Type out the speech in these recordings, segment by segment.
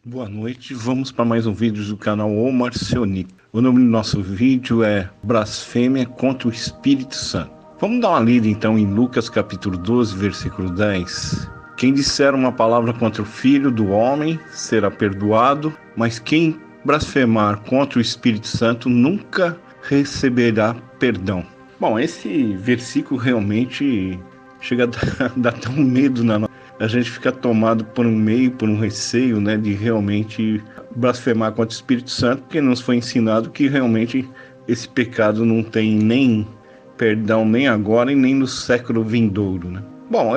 Boa noite, vamos para mais um vídeo do canal O Marcionista. O nome do nosso vídeo é Blasfêmia contra o Espírito Santo. Vamos dar uma lida então em Lucas capítulo 12, versículo 10. Quem disser uma palavra contra o Filho do Homem será perdoado, mas quem blasfemar contra o Espírito Santo nunca receberá perdão. Bom, esse versículo realmente chega a dar tão medo na nossa. A gente fica tomado por um receio, né, de realmente blasfemar contra o Espírito Santo, porque nos foi ensinado que realmente esse pecado não tem nem perdão nem agora e nem no século vindouro, né? Bom,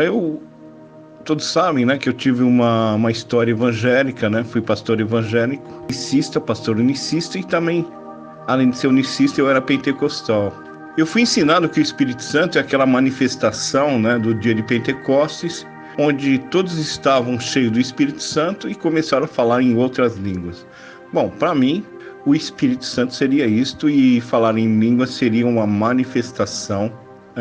todos sabem, né, que eu tive uma história evangélica, né? Fui pastor evangélico, pastor unicista e também, além de ser unicista, eu era pentecostal. Eu fui ensinado que o Espírito Santo é aquela manifestação, né, do dia de Pentecostes, onde todos estavam cheios do Espírito Santo e começaram a falar em outras línguas. Bom, para mim, o Espírito Santo seria isto e falar em línguas seria uma manifestação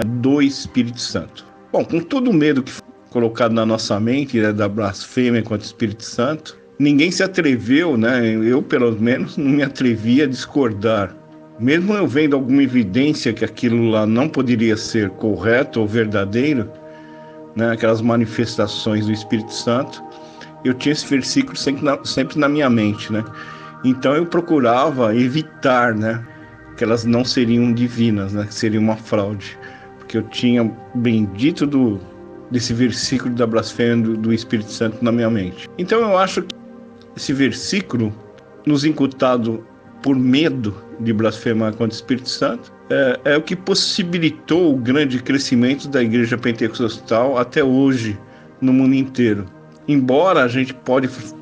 do Espírito Santo. Bom, com todo o medo que foi colocado na nossa mente, né, da blasfêmia contra o Espírito Santo, ninguém se atreveu, né, eu pelo menos não me atrevi a discordar. Mesmo eu vendo alguma evidência que aquilo lá não poderia ser correto ou verdadeiro, né, aquelas manifestações do Espírito Santo, eu tinha esse versículo sempre na minha mente, né? Então eu procurava evitar, né, que elas não seriam divinas, né, que seria uma fraude, porque eu tinha bendito desse versículo da blasfêmia do Espírito Santo na minha mente. Então eu acho que esse versículo nos incutado por medo de blasfemar contra o Espírito Santo é o que possibilitou o grande crescimento da igreja pentecostal até hoje no mundo inteiro. Embora a gente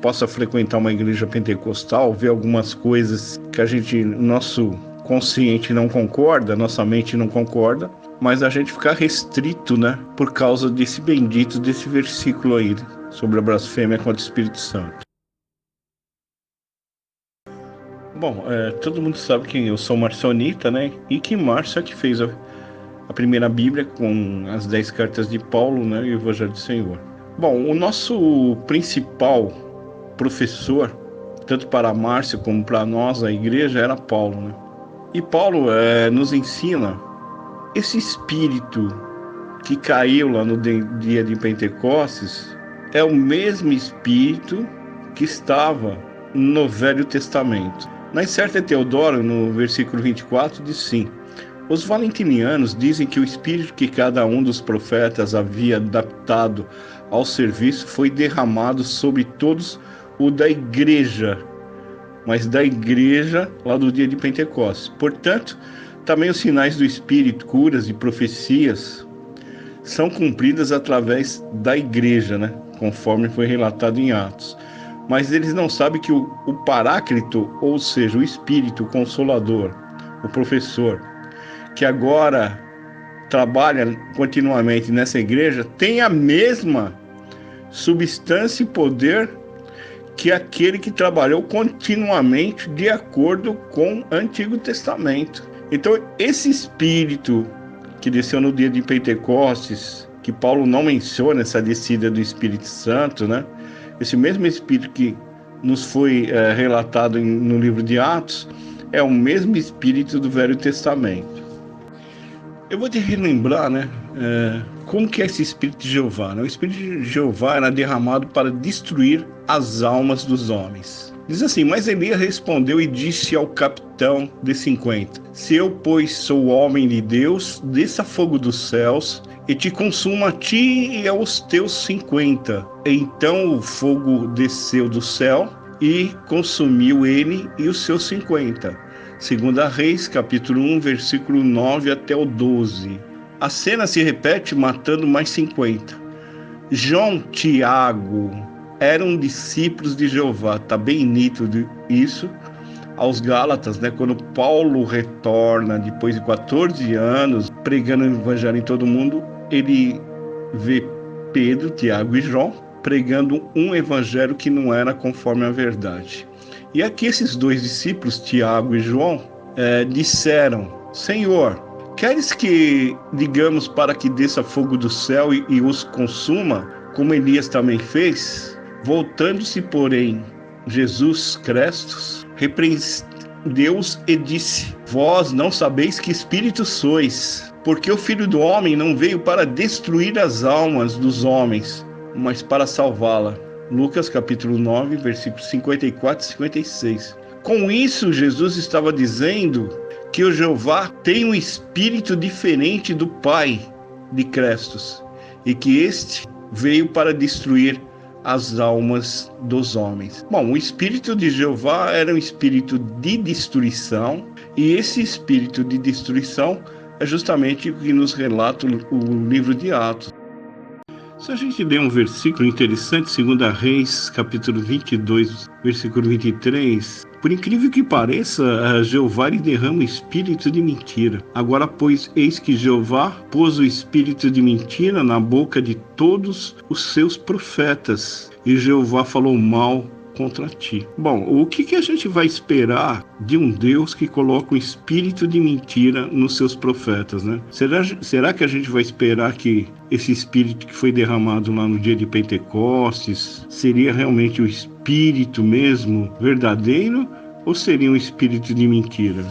possa frequentar uma igreja pentecostal, ver algumas coisas que a gente, nosso consciente não concorda, nossa mente não concorda, mas a gente fica restrito, né, por causa desse bendito desse versículo aí, sobre a blasfêmia contra o Espírito Santo. Bom, todo mundo sabe que eu sou marcionita, né? E que Márcio é que fez a primeira Bíblia com as 10 cartas de Paulo, né? E o Evangelho do Senhor. Bom, o nosso principal professor, tanto para Márcio como para nós, a igreja, era Paulo, né? E Paulo nos ensina esse espírito que caiu lá no dia de Pentecostes é o mesmo espírito que estava no Velho Testamento. Na Incerta Teodoro, no versículo 24, diz sim: os valentinianos dizem que o espírito que cada um dos profetas havia adaptado ao serviço foi derramado sobre todos o da igreja, mas da igreja lá do dia de Pentecostes. Portanto, também os sinais do Espírito, curas e profecias, são cumpridas através da igreja, né? Conforme foi relatado em Atos. Mas eles não sabem que o Paráclito, ou seja, o Espírito Consolador, o professor, que agora trabalha continuamente nessa igreja, tem a mesma substância e poder que aquele que trabalhou continuamente de acordo com o Antigo Testamento. Então, esse Espírito que desceu no dia de Pentecostes, que Paulo não menciona essa descida do Espírito Santo, né? Esse mesmo Espírito que nos foi relatado no livro de Atos, é o mesmo Espírito do Velho Testamento. Eu vou te relembrar, né, como que é esse Espírito de Jeová, né? O Espírito de Jeová era derramado para destruir as almas dos homens. Diz assim: mas Elias respondeu e disse ao capitão de 50, se eu, pois, sou homem de Deus, desça fogo dos céus e te consuma a ti e aos teus 50. Então o fogo desceu do céu e consumiu ele e os seus 50. Segunda Reis, capítulo 1, versículo 9 até o 12. A cena se repete matando mais 50. João, Tiago eram discípulos de Jeová. Está bem nítido isso aos Gálatas, né? Quando Paulo retorna depois de 14 anos pregando o evangelho em todo mundo, ele vê Pedro, Tiago e João pregando um evangelho que não era conforme a verdade. E aqui esses dois discípulos, Tiago e João, disseram: Senhor, queres que digamos para que desça fogo do céu e os consuma, como Elias também fez? Voltando-se, porém, Jesus Crestos, repreendeu-os e disse: Vós não sabeis que espírito sois, porque o Filho do Homem não veio para destruir as almas dos homens, mas para salvá-la. Lucas capítulo 9, versículos 54 e 56. Com isso, Jesus estava dizendo que o Jeová tem um espírito diferente do Pai de Crestos, e que este veio para destruir as almas dos homens. Bom, o espírito de Jeová era um espírito de destruição, e esse espírito de destruição é justamente o que nos relata o livro de Atos. Se a gente ler um versículo interessante, 2 Reis, capítulo 22, versículo 23, por incrível que pareça, Jeová lhe derrama o espírito de mentira. Agora, pois, eis que Jeová pôs o espírito de mentira na boca de todos os seus profetas, e Jeová falou mal contra ti. Bom, o que a gente vai esperar de um Deus que coloca o espírito de mentira nos seus profetas, né? Será que a gente vai esperar que esse espírito que foi derramado lá no dia de Pentecostes seria realmente o espírito mesmo verdadeiro, ou seria um espírito de mentira?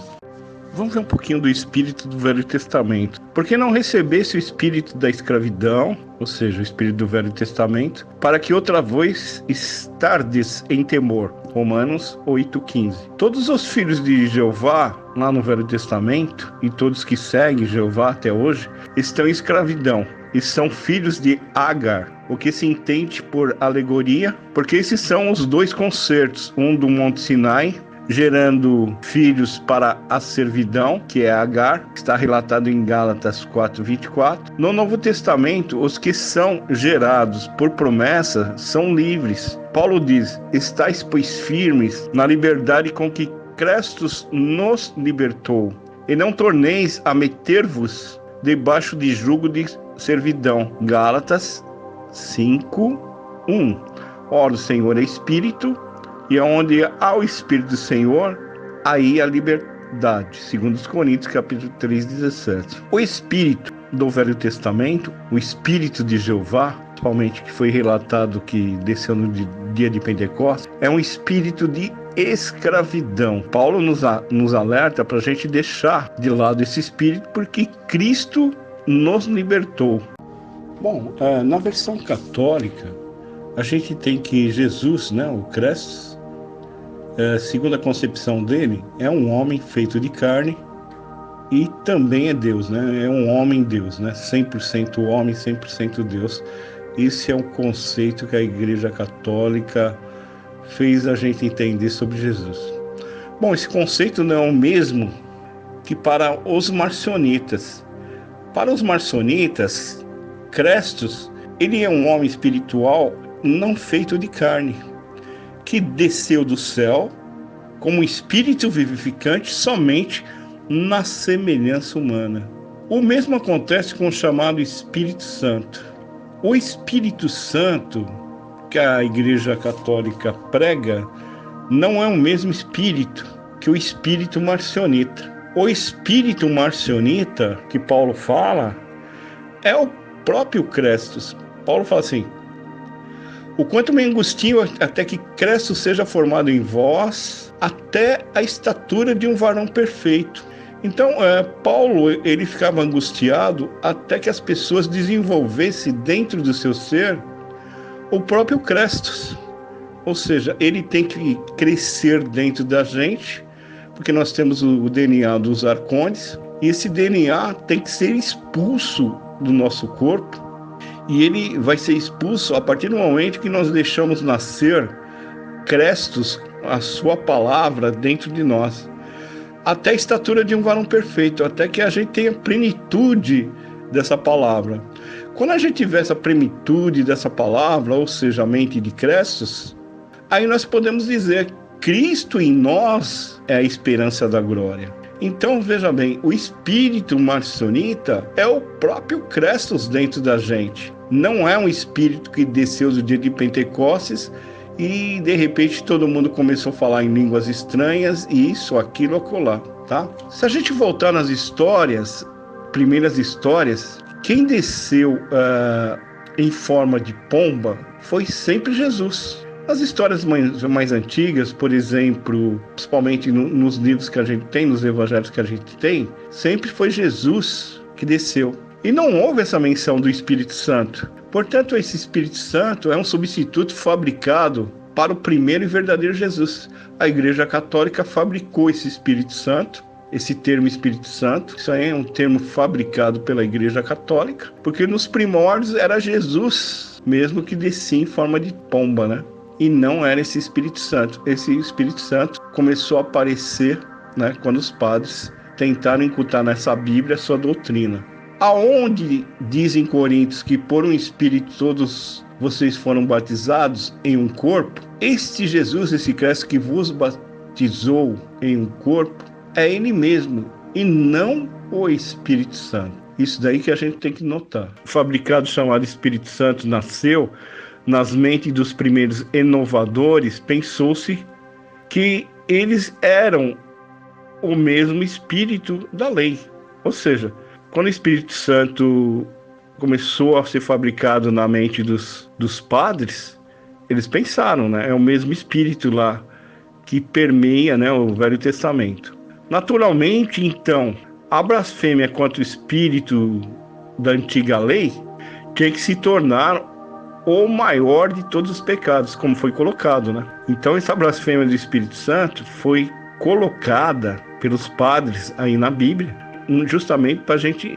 Vamos ver um pouquinho do espírito do Velho Testamento. Porque não recebesse o espírito da escravidão, ou seja, o espírito do Velho Testamento, para que outra vez estardes em temor. Romanos 8,15. Todos os filhos de Jeová, lá no Velho Testamento, e todos que seguem Jeová até hoje, estão em escravidão e são filhos de Agar, o que se entende por alegoria, porque esses são os dois concertos, um do Monte Sinai, gerando filhos para a servidão, que é Agar, que está relatado em Gálatas 4:24. No Novo Testamento, os que são gerados por promessa são livres. Paulo diz: estais, pois, firmes na liberdade com que Crestos nos libertou, e não torneis a meter-vos debaixo de jugo de servidão. Gálatas 5:1. Ora, o Senhor é Espírito, e onde há o Espírito do Senhor, aí a liberdade. 2 Coríntios, capítulo 3:17. O Espírito do Velho Testamento, o Espírito de Jeová, principalmente que foi relatado que desceu no dia de Pentecostes, é um espírito de escravidão. Paulo nos alerta para a gente deixar de lado esse espírito, porque Cristo nos libertou. Bom, na versão católica, a gente tem que Jesus, né, o Crestos, segundo a concepção dele, é um homem feito de carne e também é Deus, né? É um homem-Deus, né? 100% homem, 100% Deus. Esse é um conceito que a Igreja Católica fez a gente entender sobre Jesus. Bom, esse conceito não é o mesmo que para os marcionitas. Para os marcionitas, Crestos, ele é um homem espiritual não feito de carne, que desceu do céu como espírito vivificante somente na semelhança humana. O mesmo acontece com o chamado Espírito Santo. O Espírito Santo que a Igreja Católica prega não é o mesmo espírito que o espírito marcionita. O espírito marcionita que Paulo fala é o próprio Crestos. Paulo fala assim: o quanto me angustio até que Cristo seja formado em vós, até a estatura de um varão perfeito. Então, Paulo, ele ficava angustiado até que as pessoas desenvolvessem dentro do seu ser o próprio Cristo. Ou seja, ele tem que crescer dentro da gente, porque nós temos o DNA dos arcontes, e esse DNA tem que ser expulso do nosso corpo. E ele vai ser expulso a partir do momento que nós deixamos nascer Crestos, a sua palavra, dentro de nós. Até a estatura de um varão perfeito, até que a gente tenha plenitude dessa palavra. Quando a gente tiver essa plenitude dessa palavra, ou seja, a mente de Crestos, aí nós podemos dizer: Cristo em nós é a esperança da glória. Então, veja bem, o espírito marcionita é o próprio Crestos dentro da gente. Não é um espírito que desceu do dia de Pentecostes e, de repente, todo mundo começou a falar em línguas estranhas e isso, aquilo, acolá, tá? Se a gente voltar nas histórias, primeiras histórias, quem desceu em forma de pomba foi sempre Jesus. As histórias mais antigas, por exemplo, principalmente nos livros que a gente tem, nos evangelhos que a gente tem, sempre foi Jesus que desceu. E não houve essa menção do Espírito Santo. Portanto, esse Espírito Santo é um substituto fabricado para o primeiro e verdadeiro Jesus. A Igreja Católica fabricou esse Espírito Santo, esse termo Espírito Santo. Isso aí é um termo fabricado pela Igreja Católica, porque nos primórdios era Jesus mesmo que descia em forma de pomba, né? E não era esse Espírito Santo. Esse Espírito Santo começou a aparecer, né, quando os padres tentaram incutir nessa Bíblia a sua doutrina. Aonde dizem Coríntios que por um Espírito todos vocês foram batizados em um corpo, este Jesus, esse Cristo que vos batizou em um corpo, é Ele mesmo e não o Espírito Santo. Isso daí que a gente tem que notar. O fabricado chamado Espírito Santo nasceu nas mentes dos primeiros inovadores. Pensou-se que eles eram o mesmo Espírito da lei. Ou seja, quando o Espírito Santo começou a ser fabricado na mente dos padres, eles pensaram, né? É o mesmo Espírito lá que permeia, né, o Velho Testamento. Naturalmente, então, a blasfêmia contra o Espírito da antiga lei tinha que se tornar o maior de todos os pecados, como foi colocado, né? Então, essa blasfêmia do Espírito Santo foi colocada pelos padres aí na Bíblia, justamente para a gente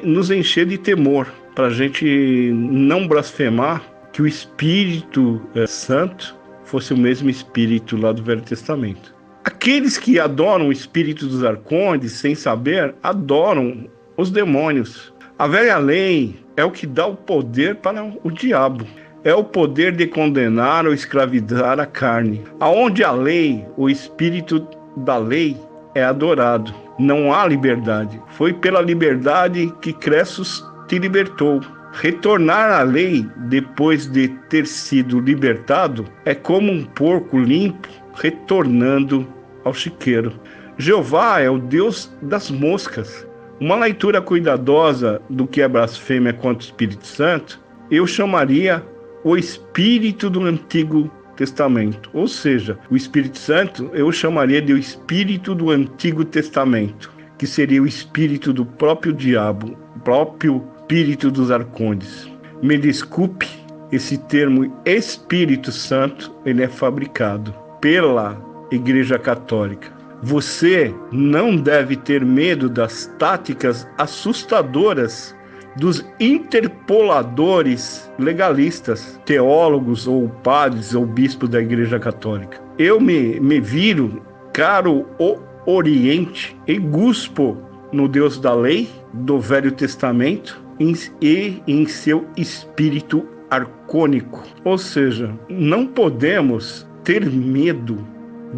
nos encher de temor, para a gente não blasfemar que o Espírito Santo fosse o mesmo Espírito lá do Velho Testamento. Aqueles que adoram o Espírito dos arcondes, sem saber, adoram os demônios. A velha lei é o que dá o poder para o diabo. É o poder de condenar ou escravizar a carne. Aonde a lei, o espírito da lei é adorado. Não há liberdade. Foi pela liberdade que Cressus te libertou. Retornar à lei depois de ter sido libertado é como um porco limpo retornando ao chiqueiro. Jeová é o Deus das moscas. Uma leitura cuidadosa do que é blasfêmia contra o Espírito Santo, eu chamaria o Espírito do Antigo Testamento. Ou seja, o Espírito Santo eu chamaria de o Espírito do Antigo Testamento, que seria o Espírito do próprio diabo, o próprio Espírito dos arcondes. Me desculpe, esse termo Espírito Santo, ele é fabricado pela Igreja Católica. Você não deve ter medo das táticas assustadoras dos interpoladores legalistas, teólogos ou padres ou bispos da Igreja Católica. Eu me viro, caro o Oriente, e guspo no Deus da lei, do Velho Testamento e em seu espírito arcônico. Ou seja, não podemos ter medo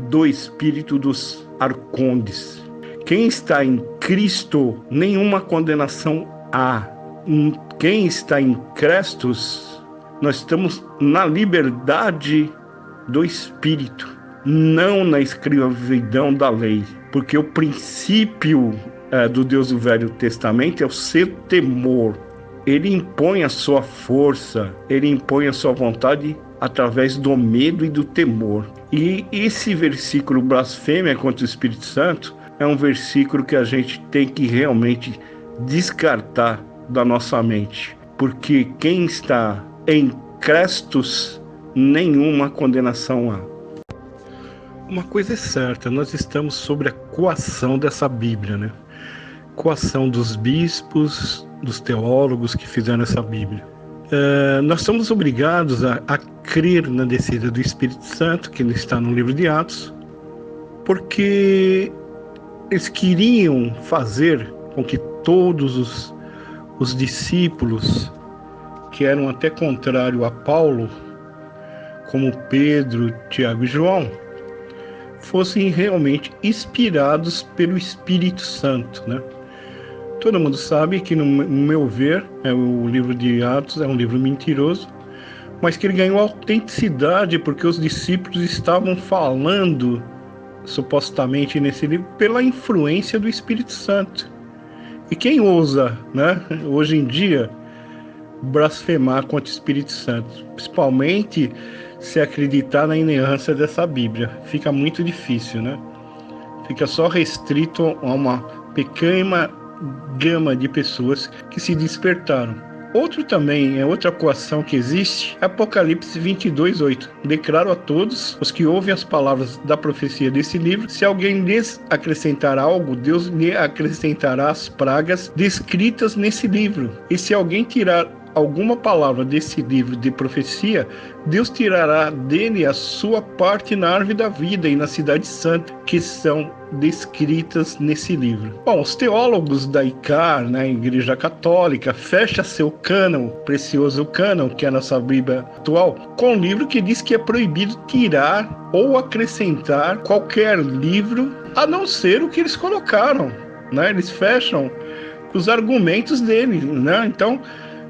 do espírito dos arcondes. Quem está em Cristo, nenhuma condenação há. Quem está em Crestos, nós estamos na liberdade do espírito, não na escravidão da lei, porque o princípio do Deus do Velho Testamento é o seu temor. Ele impõe a sua força, ele impõe a sua vontade através do medo e do temor. E esse versículo blasfêmia contra o Espírito Santo é um versículo que a gente tem que realmente descartar da nossa mente, porque quem está em Crestos, nenhuma condenação há. Uma coisa é certa, nós estamos sobre a coação dessa Bíblia, né? Coação dos bispos, dos teólogos que fizeram essa Bíblia. Nós somos obrigados a crer na descida do Espírito Santo, que está no livro de Atos, porque eles queriam fazer com que todos os discípulos, que eram até contrário a Paulo, como Pedro, Tiago e João, fossem realmente inspirados pelo Espírito Santo, né? Todo mundo sabe que, no meu ver, o livro de Atos é um livro mentiroso, mas que ele ganhou autenticidade porque os discípulos estavam falando, supostamente, nesse livro, pela influência do Espírito Santo. E quem ousa, né, hoje em dia, blasfemar contra o Espírito Santo, principalmente se acreditar na inerrância dessa Bíblia. Fica muito difícil, né? Fica só restrito a uma pequena gama de pessoas que se despertaram. Outra coação que existe, Apocalipse 22:8. Declaro a todos os que ouvem as palavras da profecia desse livro, se alguém lhes acrescentar algo, Deus lhe acrescentará as pragas descritas nesse livro. E se alguém tirar alguma palavra desse livro de profecia, Deus tirará dele a sua parte na árvore da vida e na cidade santa, que são descritas nesse livro. Bom, os teólogos da ICAR, né, Igreja Católica, fecha seu cânon, precioso cânon, que é a nossa Bíblia atual, com um livro que diz que é proibido tirar ou acrescentar qualquer livro, a não ser o que eles colocaram, né? Eles fecham os argumentos dele, né? Então,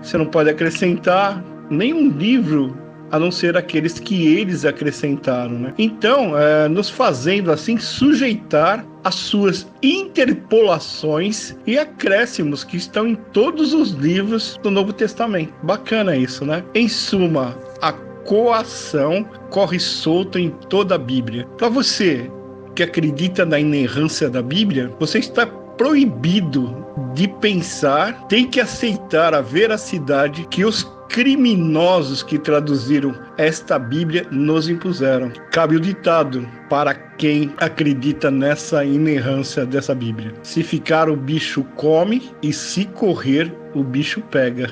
você não pode acrescentar nenhum livro a não ser aqueles que eles acrescentaram, né? Então, nos fazendo assim sujeitar às suas interpolações e acréscimos que estão em todos os livros do Novo Testamento. Bacana isso, né? Em suma, a coação corre solta em toda a Bíblia. Para você que acredita na inerrância da Bíblia, você está proibido de pensar, tem que aceitar a veracidade que os criminosos que traduziram esta Bíblia nos impuseram. Cabe o ditado para quem acredita nessa inerrância dessa Bíblia: se ficar, o bicho come, e se correr, o bicho pega.